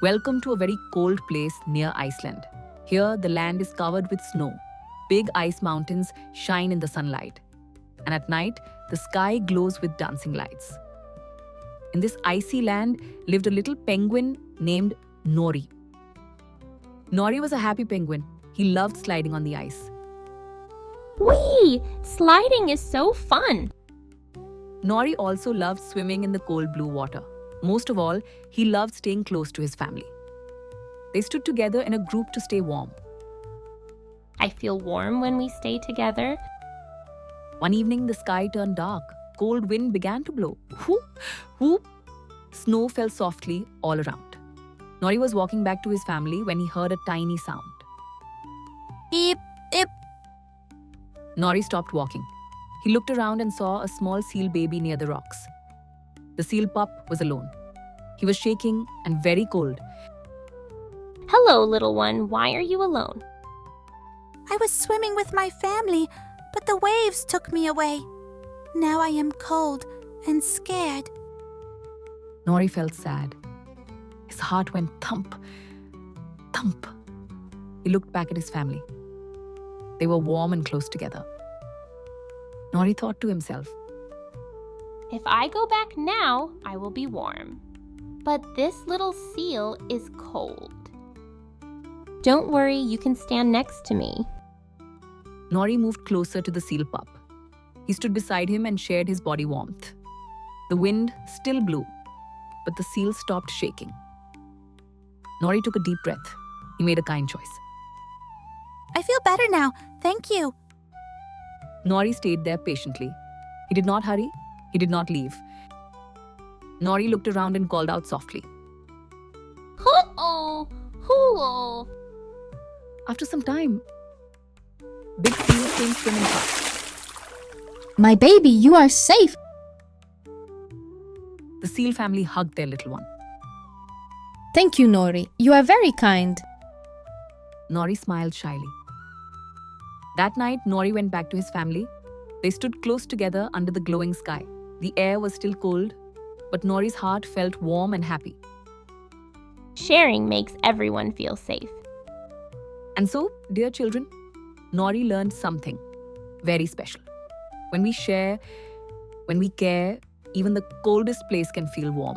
Welcome to a very cold place near Iceland. Here, the land is covered with snow. Big ice mountains shine in the sunlight. And at night, the sky glows with dancing lights. In this icy land lived a little penguin named Nori. Nori was a happy penguin. He loved sliding on the ice. Whee! Sliding is so fun. Nori also loved swimming in the cold blue water. Most of all, he loved staying close to his family. They stood together in a group to stay warm. I feel warm when we stay together. One evening, the sky turned dark. Cold wind began to blow. Whoop, whoop. Snow fell softly all around. Nori was walking back to his family when he heard a tiny sound. Eep, eep. Nori stopped walking. He looked around and saw a small seal baby near the rocks. The seal pup was alone. He was shaking and very cold. Hello, little one. Why are you alone? I was swimming with my family, but the waves took me away. Now I am cold and scared. Nori felt sad. His heart went thump, thump. He looked back at his family. They were warm and close together. Nori thought to himself, If I go back now, I will be warm. But this little seal is cold. Don't worry, you can stand next to me. Nori moved closer to the seal pup. He stood beside him and shared his body warmth. The wind still blew, but the seal stopped shaking. Nori took a deep breath. He made a kind choice. I feel better now. Thank you. Nori stayed there patiently. He did not hurry. He did not leave. Nori looked around and called out softly. Hoo-oh! Hoo-oh! After some time, big seal came swimming past. My baby, you are safe. The seal family hugged their little one. Thank you, Nori. You are very kind. Nori smiled shyly. That night, Nori went back to his family. They stood close together under the glowing sky. The air was still cold, but Nori's heart felt warm and happy. Sharing makes everyone feel safe. And so, dear children, Nori learned something very special. When we share, when we care, even the coldest place can feel warm.